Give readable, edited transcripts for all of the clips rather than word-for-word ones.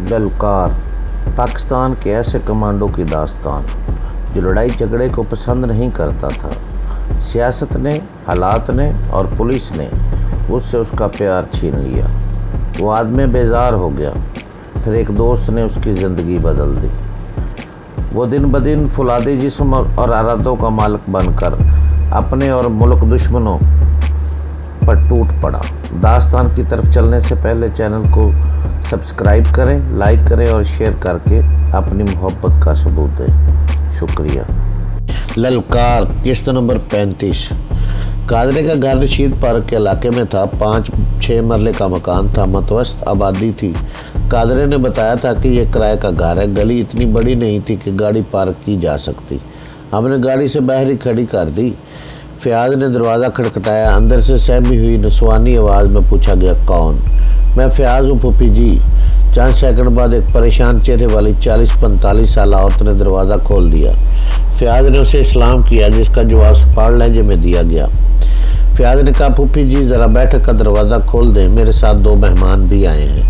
ललकार पाकिस्तान के ऐसे कमांडो की दास्तान जो लड़ाई झगड़े को पसंद नहीं करता था। सियासत ने, हालात ने और पुलिस ने उससे उसका प्यार छीन लिया। वो आदमी बेजार हो गया। फिर एक दोस्त ने उसकी ज़िंदगी बदल दी। वो दिन ब दिन फुलादी जिस्म और अरादों का मालिक बनकर अपने और मुल्क दुश्मनों पर टूट पड़ा। दास्तान की तरफ चलने से पहले चैनल को सब्सक्राइब करें, लाइक करें और शेयर करके अपनी मोहब्बत का सबूत दें। शुक्रिया। ललकार किस्त नंबर 35। कादरे का घर रशीद पार्क के इलाके में था। 5-6 मरले का मकान था। मतवस्त आबादी थी। कादरे ने बताया था कि यह किराए का घर है। गली इतनी बड़ी नहीं थी कि गाड़ी पार्क की जा सकती। हमने गाड़ी से बाहर ही खड़ी कर दी। फयाज ने दरवाज़ा खटखटाया। अंदर से सहमी हुई नस्वानी आवाज़ में पूछा गया, कौन? मैं फयाज हूँ फूफी जी। चंद सेकंड बाद एक परेशान चेहरे वाली 40-45 साल औरत ने दरवाज़ा खोल दिया। फयाज ने उसे सलाम किया, जिसका जवाब सपाट लहजे में दिया गया। फयाज ने कहा, फूफी जी ज़रा बैठक का दरवाज़ा खोल दें, मेरे साथ 2 मेहमान भी आए हैं।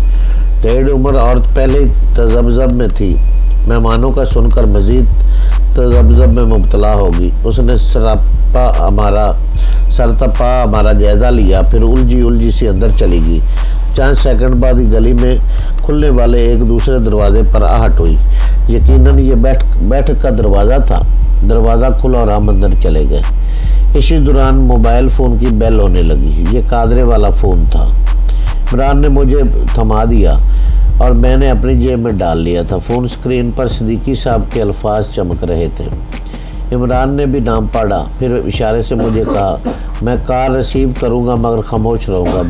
डेढ़ उम्र औरत पहले ही तजब्जब में थी। मेहमानों का सुनकर मज़ीद तजब्जब में मुब्तला होगी। उसने सरतपा हमारा जायज़ा लिया, फिर उलझी सी अंदर चली गई। चंद सेकंड बाद ही गली में खुलने वाले एक दूसरे दरवाजे पर आहट हुई। यकीनन ये बैठक का दरवाज़ा था। दरवाज़ा खुला और हम अंदर चले गए। इसी दौरान मोबाइल फ़ोन की बेल होने लगी। ये कादरे वाला फ़ोन था। इमरान ने मुझे थमा दिया और मैंने अपनी जेब में डाल लिया था। फ़ोन स्क्रीन पर सिद्दीकी साहब के अल्फाज चमक रहे थे। इमरान ने भी नाम पढ़ा, फिर इशारे से मुझे कहा, मैं कार रिसीव करूँगा मगर खामोश रहूँगा।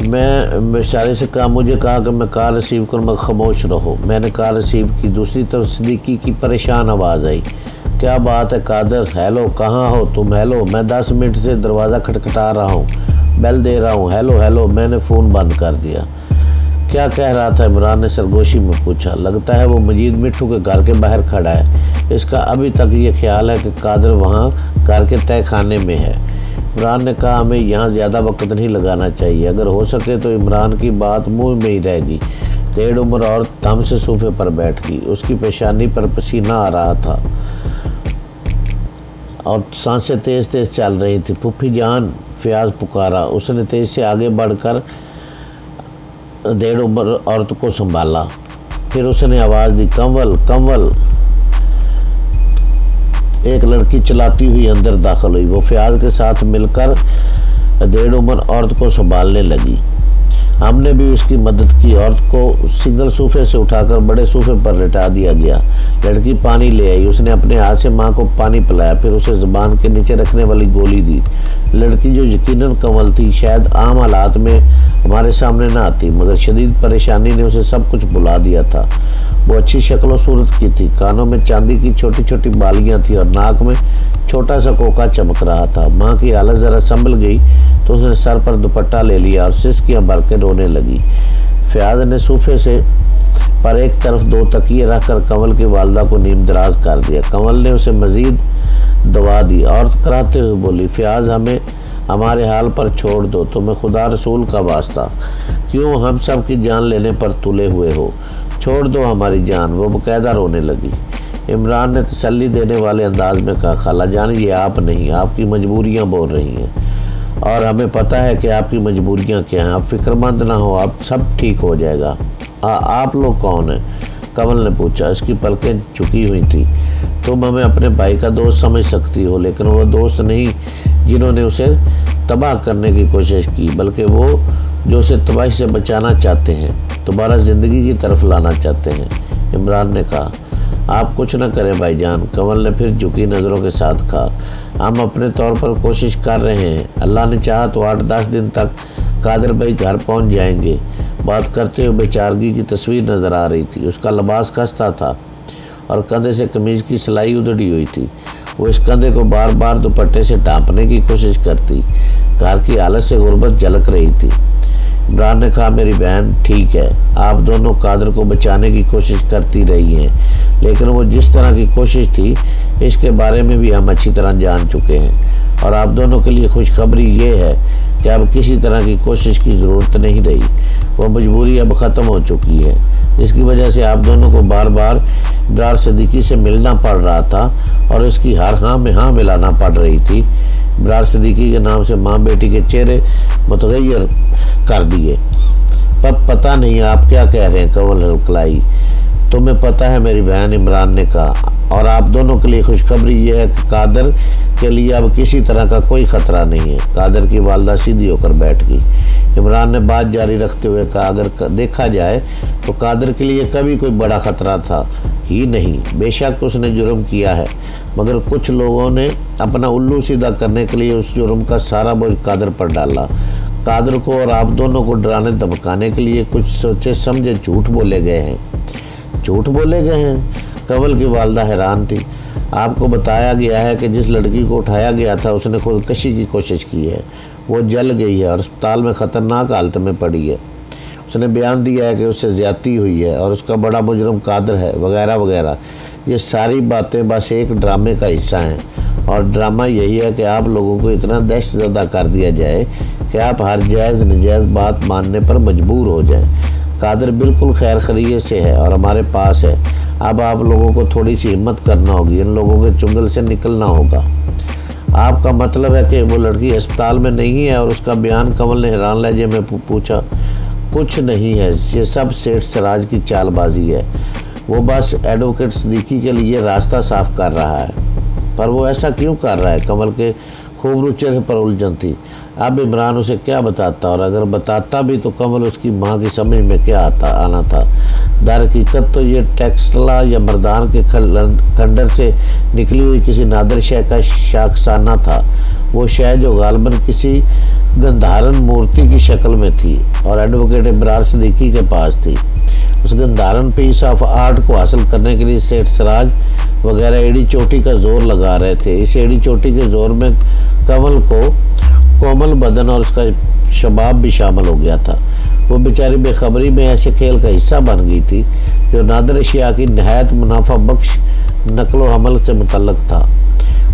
मैं इशारे से कहा, मुझे कहा कि मैं कार रिसीव करूँगा, खामोश रहो। मैंने कार रिसीव की। दूसरी तरफ सिद्दीकी की परेशान आवाज़ आई, क्या बात है कादर? हेलो, कहाँ हो तुम? हेलो, मैं 10 मिनट से दरवाज़ा खटखटा रहा हूँ, बेल दे रहा हूँ। Hello hello. मैंने फ़ोन बंद कर दिया। क्या कह रहा था? इमरान ने सरगोशी में पूछा। लगता है वो मजीद मिट्ठू के घर के बाहर खड़ा है। इसका अभी तक ये ख्याल है कि कादर वहाँ घर के तय खाने में है। इमरान ने कहा, हमें यहाँ ज़्यादा वक्त नहीं लगाना चाहिए। अगर हो सके तो इमरान की बात मुंह में ही रहेगी। डेढ़ उम्र औरत दम से सोफे पर बैठ गई। उसकी पेशानी पर पसीना आ रहा था और सांसें तेज़ तेज़ चल रही थी। फूफी जान, फयाज पुकारा। उसने तेज़ से आगे बढ़कर डेढ़ उम्र औरत को संभाला। फिर उसने आवाज़ दी, कंवल कंवल। एक लड़की चलाती हुई अंदर दाखिल हुई। वो फयाज के साथ मिलकर डेढ़ उम्र औरत को संभालने लगी। हमने भी उसकी मदद की। औरत को सिंगल सोफे से उठाकर बड़े सोफे पर लिटा दिया गया। लड़की पानी ले आई। उसने अपने हाथ से माँ को पानी पिलाया, फिर उसे ज़ुबान के नीचे रखने वाली गोली दी। लड़की जो यकीनन कंवल थी, शायद आम हालात में हमारे सामने ना आती, मगर शदीद परेशानी ने उसे सब कुछ भुला दिया था। वो अच्छी शक्ल सूरत की थी। कानों में चांदी की छोटी छोटी बालियाँ थी और नाक में छोटा सा कोका चमक रहा था। माँ की हालत ज़रा संभल गई तो उसने सर पर दुपट्टा ले लिया और सिसकियाँ भर के रोने लगी। फयाज ने सोफे से पर एक तरफ 2 तकिए रखकर कंवल की वालदा को नीम दराज कर दिया। कंवल ने उसे मज़ीद दवा दी। औरत कराते हुए बोली, फयाज हमें हमारे हाल पर छोड़ दो। तुम्हें खुदा रसूल का वास्ता क्यों हम सब की जान लेने पर तुले हुए हो? छोड़ दो हमारी जान। वो बाकायदा रोने लगी। इमरान ने तसल्ली देने वाले अंदाज में कहा, खाला जान ये आप नहीं, आपकी मजबूरियाँ बोल रही हैं और हमें पता है कि आपकी मजबूरियाँ क्या हैं। आप फिक्रमंद ना हो, आप सब ठीक हो जाएगा। आप लोग कौन हैं? कंवल ने पूछा। इसकी पलकें झुकी हुई थी। तुम हमें अपने भाई का दोस्त समझ सकती हो, लेकिन वो दोस्त नहीं जिन्होंने उसे तबाह करने की कोशिश की, बल्कि वो जो उसे तबाही से बचाना चाहते हैं, दोबारा ज़िंदगी की तरफ लाना चाहते हैं। इमरान ने कहा, आप कुछ न करें भाईजान। कंवल ने फिर झुकी नज़रों के साथ कहा, हम अपने तौर पर कोशिश कर रहे हैं। अल्लाह ने चाहा तो 8-10 दिन तक कादर भाई घर पहुंच जाएंगे। बात करते हुए बेचारगी की तस्वीर नज़र आ रही थी। उसका लिबास खस्ता था और कंधे से कमीज़ की सिलाई उधड़ी हुई थी। वो इस कंधे को बार बार दुपट्टे से ढांपने की कोशिश करती। घर की हालत से गुर्बत झलक रही थी। इमरान ने कहा, मेरी बहन ठीक है। आप दोनों कादर को बचाने की कोशिश करती रही हैं, लेकिन वो जिस तरह की कोशिश थी इसके बारे में भी हम अच्छी तरह जान चुके हैं। और आप दोनों के लिए खुशखबरी ये है कि अब किसी तरह की कोशिश की ज़रूरत नहीं रही। وہ مجبوری اب ختم ہو چکی ہے، جس کی وجہ سے آپ دونوں کو بار بار ابرار صدیقی سے ملنا پڑ رہا تھا اور اس کی ہر ہاں میں ہاں ملانا پڑ رہی تھی۔ ابرار صدیقی کے نام سے ماں بیٹی کے چہرے متغیر کر دیے۔ پتہ نہیں آپ کیا کہہ رہے ہیں کنول ہلکلائی۔ تمہیں پتہ ہے میری بہن، عمران نے کہا، اور آپ دونوں کے لیے خوشخبری یہ ہے کہ قادر کے لیے اب کسی طرح کا کوئی خطرہ نہیں ہے۔ قادر کی والدہ سیدھی ہو کر بیٹھ گئی۔ عمران نے بات جاری رکھتے ہوئے کہا، اگر دیکھا جائے تو قادر کے لیے کبھی کوئی بڑا خطرہ تھا ہی نہیں۔ بے شک اس نے جرم کیا ہے، مگر کچھ لوگوں نے اپنا الو سیدھا کرنے کے لیے اس جرم کا سارا بوجھ قادر پر ڈالا۔ قادر کو اور آپ دونوں کو ڈرانے دھمکانے کے لیے کچھ سوچے سمجھے جھوٹ بولے گئے ہیں۔ جھوٹ بولے گئے ہیں؟ کنول کی والدہ حیران تھی۔ آپ کو بتایا گیا ہے کہ جس لڑکی کو اٹھایا گیا تھا اس نے خودکشی کی کوشش کی ہے، وہ جل گئی ہے اور اسپتال میں خطرناک حالت میں پڑی ہے۔ اس نے بیان دیا ہے کہ اس سے زیادتی ہوئی ہے اور اس کا بڑا مجرم قادر ہے، وغیرہ وغیرہ۔ یہ ساری باتیں بس ایک ڈرامے کا حصہ ہیں، اور ڈرامہ یہی ہے کہ آپ لوگوں کو اتنا دہشت زدہ کر دیا جائے کہ آپ ہر جائز نجائز بات ماننے پر مجبور ہو جائیں۔ قادر بالکل خیر خیریت سے ہے اور ہمارے پاس ہے۔ اب آپ لوگوں کو تھوڑی سی ہمت کرنا ہوگی، ان لوگوں کے چنگل سے نکلنا ہوگا۔ آپ کا مطلب ہے کہ وہ لڑکی اسپتال میں نہیں ہے؟ اور اس کا بیان کنول نے حیران لہجے میں پوچھا۔ کچھ نہیں ہے، یہ سب سیٹھ سراج کی چال بازی ہے۔ وہ بس ایڈوکیٹ صدیقی کے لیے راستہ صاف کر رہا ہے۔ پر وہ ایسا کیوں کر رہا ہے؟ کنول کے خوبرو چہرے پر الجھن تھی۔ اب عمران اسے کیا بتاتا، اور اگر بتاتا بھی تو کنول اس کی ماں کی سمجھ میں کیا آنا تھا؟ در حقیقت تو یہ ٹیکسلا یا مردان کے کھنڈر سے نکلی ہوئی کسی نادر شے کا شاخسانہ تھا۔ وہ شے جو غالباً کسی گندھارن مورتی کی شکل میں تھی اور ایڈوکیٹ ابرار صدیقی کے پاس تھی۔ اس گندھارن پیس آف آرٹ کو حاصل کرنے کے لیے سیٹھ سراج وغیرہ ایڑی چوٹی کا زور لگا رہے تھے۔ اس ایڑی چوٹی کے زور میں کنول کو کومل بدن اور اس کا شباب بھی شامل ہو گیا تھا۔ وہ بیچاری بے خبری میں ایسے کھیل کا حصہ بن گئی تھی جو نادر اشیاء کی نہایت منافع بخش نقل و حمل سے متعلق تھا۔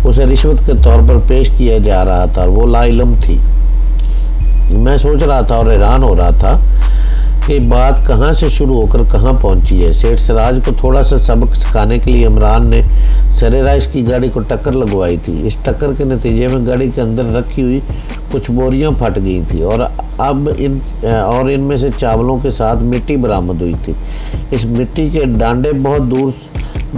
اسے رشوت کے طور پر پیش کیا جا رہا تھا اور وہ لا علم تھی۔ میں سوچ رہا تھا اور حیران ہو رہا تھا کہ بات کہاں سے شروع ہو کر کہاں پہنچی ہے۔ سیٹھ سراج کو تھوڑا سا سبق سکھانے کے لیے عمران نے سرے رائس کی گاڑی کو ٹکر لگوائی تھی۔ اس ٹکر کے نتیجے میں گاڑی کے اندر رکھی ہوئی کچھ بوریاں پھٹ گئی تھیں اور ان میں سے چاولوں کے ساتھ مٹی برآمد ہوئی تھی۔ اس مٹی کے ڈانڈے بہت دور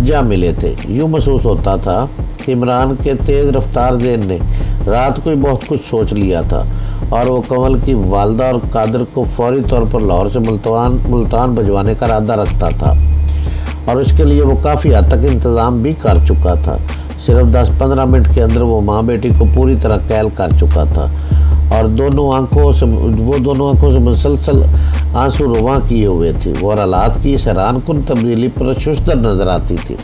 جا ملے تھے۔ یوں محسوس ہوتا تھا کہ عمران کے تیز رفتار ذہن نے رات کو ہی بہت کچھ سوچ لیا تھا، اور وہ کنول کی والدہ اور قادر کو فوری طور پر لاہور سے ملتان بھجوانے کا ارادہ رکھتا تھا، اور اس کے لیے وہ کافی حد تک انتظام بھی کر چکا تھا۔ صرف 10-15 منٹ کے اندر وہ ماں بیٹی کو پوری طرح قید کر چکا تھا، اور وہ دونوں آنکھوں سے مسلسل آنسو رواں کیے ہوئے تھی۔ وہ حالات کی اس حیران کن تبدیلی پر ششدر نظر آتی تھی۔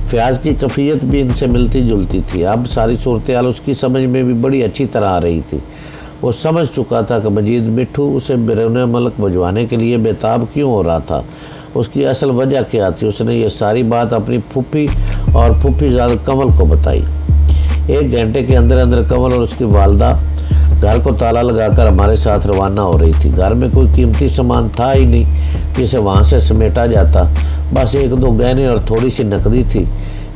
فیاض کی کیفیت بھی ان سے ملتی جلتی تھی۔ اب ساری صورتحال اس کی سمجھ میں بھی بڑی اچھی طرح آ رہی تھی۔ وہ سمجھ چکا تھا کہ مجید مٹھو اسے بیرون ملک بھجوانے کے لیے بےتاب کیوں ہو رہا تھا۔ اس کی اصل وجہ کیا تھی؟ اس نے یہ ساری بات اپنی پھوپھی اور پھوپھی زاد کنول کو بتائی۔ 1 گھنٹے کے اندر اندر کنول اور اس کی والدہ گھر کو تالا لگا کر ہمارے ساتھ روانہ ہو رہی تھی۔ گھر میں کوئی قیمتی سامان تھا ہی نہیں جسے وہاں سے سمیٹا جاتا، بس 1-2 گہنے اور تھوڑی سی نقدی تھی۔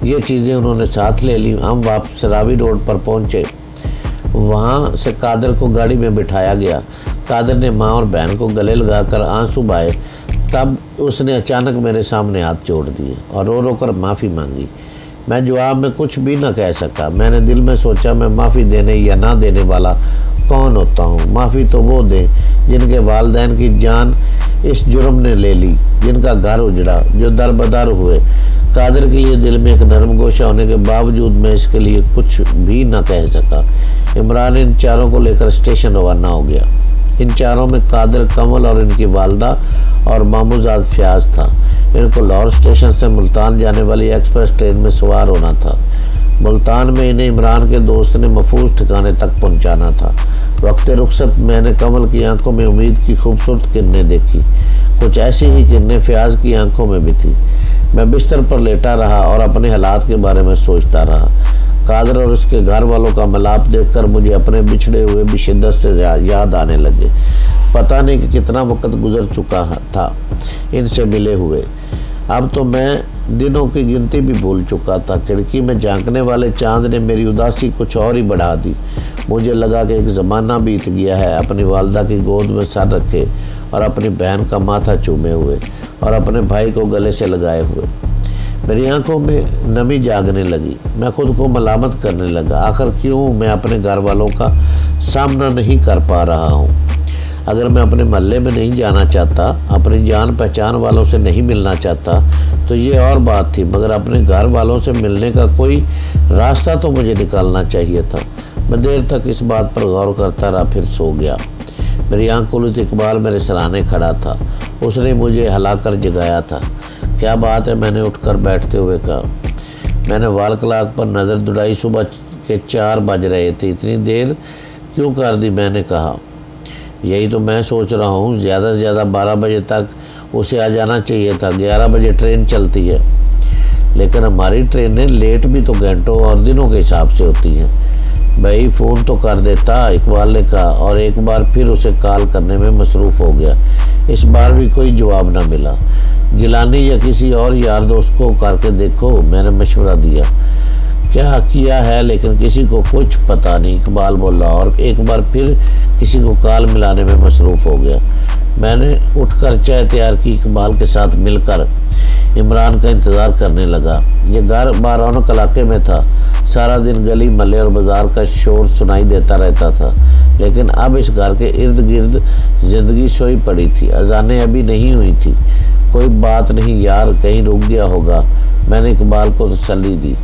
یہ چیزیں انہوں نے ساتھ لے لیں۔ ہم واپس راوی روڈ پر پہنچے۔ وہاں سے قادر کو گاڑی میں بٹھایا گیا۔ قادر نے ماں اور بہن کو گلے لگا کر آنسو بہائے۔ تب اس نے اچانک میرے سامنے ہاتھ جوڑ دیے اور رو رو کر معافی مانگی۔ میں جواب میں کچھ بھی نہ کہہ سکا۔ میں نے دل میں سوچا، میں معافی دینے یا نہ دینے والا کون ہوتا ہوں؟ معافی تو وہ دیں جن کے والدین کی جان اس جرم نے لے لی، جن کا گھر اجڑا، جو در بدر ہوئے۔ قادر کے لیے دل میں ایک نرم گوشہ ہونے کے باوجود میں اس کے لیے کچھ بھی نہ کہہ سکا۔ عمران ان چاروں کو لے کر اسٹیشن روانہ ہو گیا۔ ان چاروں میں قادر، کنول اور ان کی والدہ اور ماموزاد فیاض تھا۔ ان کو لاہور اسٹیشن سے ملتان جانے والی ایکسپریس ٹرین میں سوار ہونا تھا۔ ملتان میں انہیں عمران کے دوست نے محفوظ ٹھکانے تک پہنچانا تھا۔ وقت رخصت میں نے کنول کی آنکھوں میں امید کی خوبصورت کرنیں دیکھی۔ کچھ ایسی ہی کرنیں فیاض کی آنکھوں میں بھی تھی۔ میں بستر پر لیٹا رہا اور اپنے حالات کے بارے میں سوچتا رہا۔ قادر اور اس کے گھر والوں کا ملاپ دیکھ کر مجھے اپنے بچھڑے ہوئے بھی شدت سے یاد آنے لگے۔ पता नहीं कि कितना वक्त गुजर चुका था इनसे मिले हुए। अब तो मैं दिनों की गिनती भी भूल चुका था। खिड़की में झांकने वाले चांद ने मेरी उदासी कुछ और ही बढ़ा दी। मुझे लगा कि एक ज़माना बीत गया है अपनी वालदा की गोद में सर रखे और अपनी बहन का माथा चूमे हुए और अपने भाई को गले से लगाए हुए। मेरी आंखों में नमी जागने लगी। मैं खुद को मलामत करने लगा, आखिर क्यों मैं अपने घर वालों का सामना नहीं कर पा रहा हूँ। अगर मैं अपने महल्ले में नहीं जाना चाहता, अपनी जान पहचान वालों से नहीं मिलना चाहता तो ये और बात थी, मगर अपने घर वालों से मिलने का कोई रास्ता तो मुझे निकालना चाहिए था। मैं देर तक इस बात पर गौर करता रहा, फिर सो गया। मेरी आंख खुली तो इकबाल मेरे सराहने खड़ा था। उसने मुझे हिलाकर जगाया था। क्या बात है, मैंने उठकर बैठते हुए कहा। मैंने वाल क्लॉक पर नज़र दौड़ाई। सुबह के 4 बज रहे थे। इतनी देर क्यों कर दी, मैंने कहा। यही तो मैं सोच रहा हूँ, ज़्यादा से ज़्यादा 12 बजे तक उसे आ जाना चाहिए था। 11 बजे ट्रेन चलती है, लेकिन हमारी ट्रेनें लेट भी तो घंटों और दिनों के हिसाब से होती हैं। भाई फ़ोन तो कर देता, इकबाल ने कहा, और एक बार फिर उसे कॉल करने में मसरूफ़ हो गया। इस बार भी कोई जवाब न मिला। जिलानी या किसी और यार दोस्त को करके देखो, मैंने मशवरा दिया। क्या किया है, लेकिन किसी को कुछ पता नहीं, इकबाल बोला, और एक बार फिर किसी को कॉल मिलाने में मसरूफ़ हो गया। मैंने उठकर चाय तैयार की, इकबाल के साथ मिलकर इमरान का इंतज़ार करने लगा। ये घर बारौनक इलाके में था। सारा दिन गली मल्ले और बाज़ार का शोर सुनाई देता रहता था, लेकिन अब इस घर के इर्द गिर्द ज़िंदगी सोई पड़ी थी। अजानें अभी नहीं हुई थी। कोई बात नहीं यार, कहीं रुक गया होगा, मैंने इकबाल को तसल्ली दी।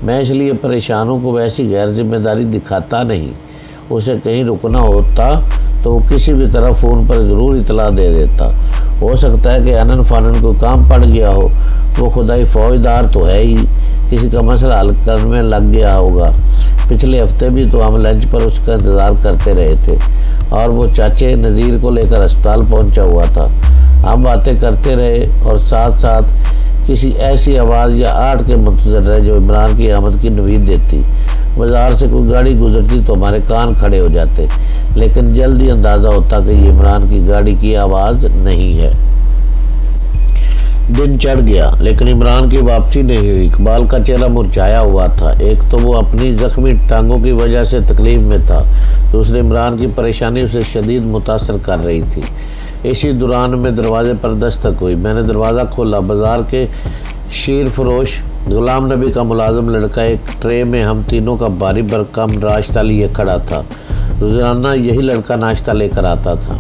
मैं इसलिए परेशान हूँ को वैसी गैर जिम्मेदारी दिखाता नहीं। उसे कहीं रुकना होता तो वो किसी भी तरह फ़ोन पर ज़रूर इतला दे देता। हो सकता है कि अनन फानन को काम पड़ गया हो। वो खुदाई फौजदार तो है ही, किसी का मसला हल करने में लग गया होगा। पिछले हफ्ते भी तो हम लंच पर उसका इंतज़ार करते रहे थे और वो चाचे नज़ीर को लेकर अस्पताल पहुंचा हुआ था। हम बातें करते रहे और साथ साथ किसी ऐसी आवाज़ या आर्ट के मुंतज़र रहे जो इमरान की आमद की नवीद देती। बाज़ार से कोई गाड़ी गुजरती तो हमारे कान खड़े हो जाते, लेकिन जल्दी अंदाज़ा होता कि ये इमरान की गाड़ी की आवाज़ नहीं है। दिन चढ़ गया, लेकिन इमरान की वापसी नहीं हुई। इकबाल का चेहरा मुरझाया हुआ था। एक तो वो अपनी ज़ख्मी टांगों की वजह से तकलीफ़ में था, दूसरे इमरान की परेशानी उसे शदीद मुतासर कर रही थी। इसी दौरान में दरवाजे पर दस्तक हुई। मैंने दरवाज़ा खोला। बाज़ार के शीर फरोश गुलाम नबी का मुलाजिम लड़का एक ट्रे में हम तीनों का भारी भरकम नाश्ता लिए खड़ा था। रोज़ाना यही लड़का नाश्ता लेकर आता था,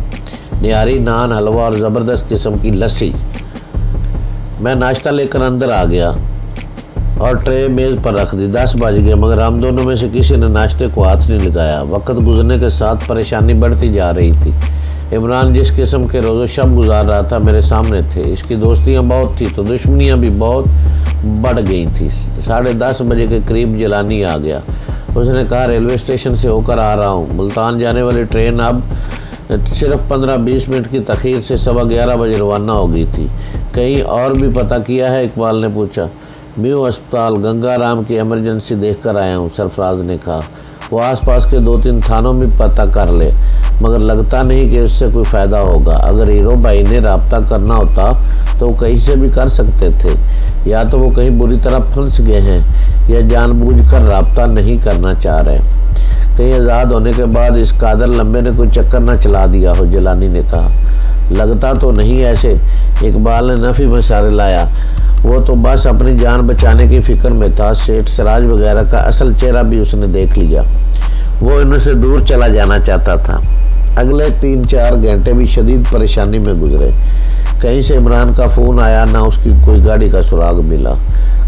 निहारी, नान, हलवा और ज़बरदस्त किस्म की लस्सी। मैं नाश्ता लेकर अंदर आ गया और ट्रे मेज़ पर रख दी। 10 बज गए, मगर हम दोनों में से किसी ने नाश्ते को हाथ नहीं लगाया। वक्त गुजरने के साथ परेशानी बढ़ती जा रही थी। इमरान जिस किस्म के रोज़ो शब गुजार रहा था मेरे सामने थे। इसकी दोस्तियां बहुत थी तो दुश्मनियां भी बहुत बढ़ गई थी। 10:30 बजे के करीब जिलानी आ गया। उसने कहा, रेलवे स्टेशन से होकर आ रहा हूँ। मुल्तान जाने वाली ट्रेन अब सिर्फ 15-20 मिनट की तखीर से 11:15 बजे रवाना हो गई थी। कहीं और भी पता किया है, इकबाल ने पूछा। म्यू अस्पताल गंगाराम की इमरजेंसी देख कर आया हूँ, सरफराज ने कहा। वो आसपास के 2-3 थानों में पता कर ले, मगर लगता नहीं कि उससे कोई फ़ायदा होगा। अगर हीरो भाई ने रब्ता करना होता तो वो कहीं से भी कर सकते थे। या तो वो कहीं बुरी तरह फंस गए हैं या जानबूझकर रब्ता नहीं करना चाह रहे। कहीं आज़ाद होने के बाद इस कादर लंबे ने कोई चक्कर न चला दिया हो, जिलानी ने कहा। लगता तो नहीं ऐसे, इकबाल ने नफ़ी में इशारे लाया। वो तो बस अपनी जान बचाने की फ़िक्र में था। सेठ सिराज वगैरह का असल चेहरा भी उसने देख लिया। वो इनसे दूर चला जाना चाहता था। अगले 3-4 घंटे भी शदीद परेशानी में गुजरे। कहीं से इमरान का फ़ोन आया, ना उसकी कोई गाड़ी का सुराग मिला।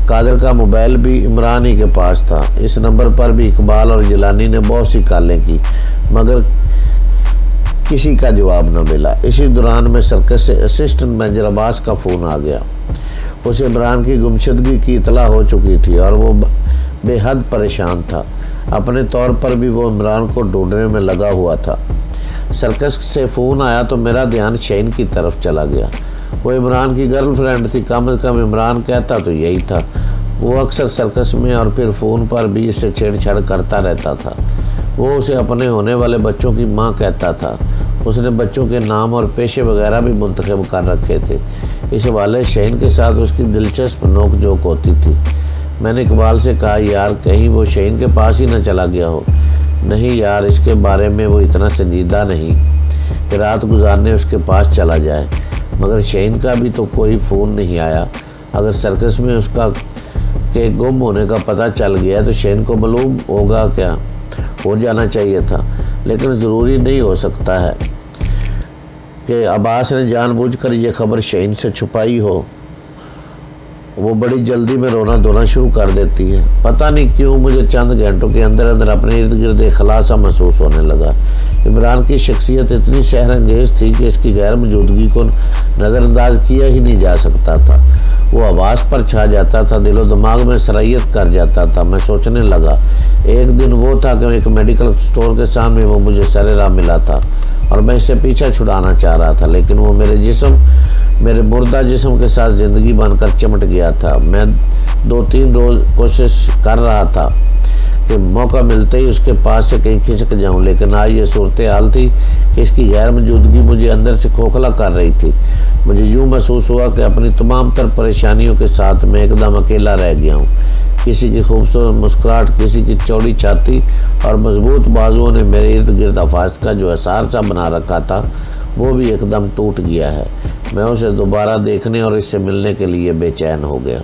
कादर का मोबाइल भी इमरान ही के पास था। इस नंबर पर भी इकबाल और जिलानी ने बहुत सी कॉलें की, मगर किसी का जवाब न मिला। इसी दौरान में सर्कस से असिस्टेंट मैनेजर अब्बास का फ़ोन आ गया। उसे इमरान की गुमशदगी की इतला हो चुकी थी और वो बेहद परेशान था। अपने तौर पर भी वो इमरान को ढूंढने में लगा हुआ था। सर्कस से फ़ोन आया तो मेरा ध्यान शहीन की तरफ चला गया। वो इमरान की गर्लफ्रेंड थी, कम से कम इमरान कहता तो यही था। वो अक्सर सर्कस में और फिर फ़ोन पर भी इससे छेड़छाड़ करता रहता था। वो उसे अपने होने वाले बच्चों की माँ कहता था اس نے بچوں کے نام اور پیشے وغیرہ بھی منتخب کر رکھے تھے۔ اس حوالے شہین کے ساتھ اس کی دلچسپ نوک جھوک ہوتی تھی۔ میں نے اقبال سے کہا، یار کہیں وہ شہین کے پاس ہی نہ چلا گیا ہو۔ نہیں یار، اس کے بارے میں وہ اتنا سنجیدہ نہیں کہ رات گزارنے اس کے پاس چلا جائے۔ مگر شہین کا بھی تو کوئی فون نہیں آیا۔ اگر سرکس میں اس کا کہ گم ہونے کا پتہ چل گیا تو شہین کو معلوم ہوگا، کیا ہو جانا چاہیے تھا۔ لیکن ضروری نہیں ہو سکتا ہے کہ عباس نے جان بوجھ کر یہ خبر شہین سے چھپائی ہو۔ وہ بڑی جلدی میں رونا دھونا شروع کر دیتی ہے۔ پتہ نہیں کیوں مجھے چند گھنٹوں کے اندر اندر اپنے ارد گرد ایک خلاصہ محسوس ہونے لگا۔ عمران کی شخصیت اتنی سحر انگیز تھی کہ اس کی غیر موجودگی کو نظر انداز کیا ہی نہیں جا سکتا تھا۔ وہ آواز پر چھا جاتا تھا، دل و دماغ میں سرایت کر جاتا تھا۔ میں سوچنے لگا، ایک دن وہ تھا کہ ایک میڈیکل سٹور کے سامنے وہ مجھے سر راہ ملا تھا اور میں اسے پیچھے چھڑانا چاہ رہا تھا، لیکن وہ میرے مردہ جسم کے ساتھ زندگی بن کر چمٹ گیا تھا۔ میں 2-3 روز کوشش کر رہا تھا کہ موقع ملتے ہی اس کے پاس سے کہیں کھسک جاؤں، لیکن آج یہ صورتحال تھی کہ اس کی غیر موجودگی مجھے اندر سے کھوکھلا کر رہی تھی۔ مجھے یوں محسوس ہوا کہ اپنی تمام تر پریشانیوں کے ساتھ میں ایک دم اکیلا رہ گیا ہوں۔ کسی کی خوبصورت مسکراہٹ، کسی کی چوڑی چھاتی اور مضبوط بازوؤں نے میرے ارد گرد حفاظت کا جو احسار سا بنا رکھا تھا وہ بھی ایک دم ٹوٹ گیا ہے۔ میں اسے دوبارہ دیکھنے اور اس سے ملنے کے لیے بے چین ہو گیا۔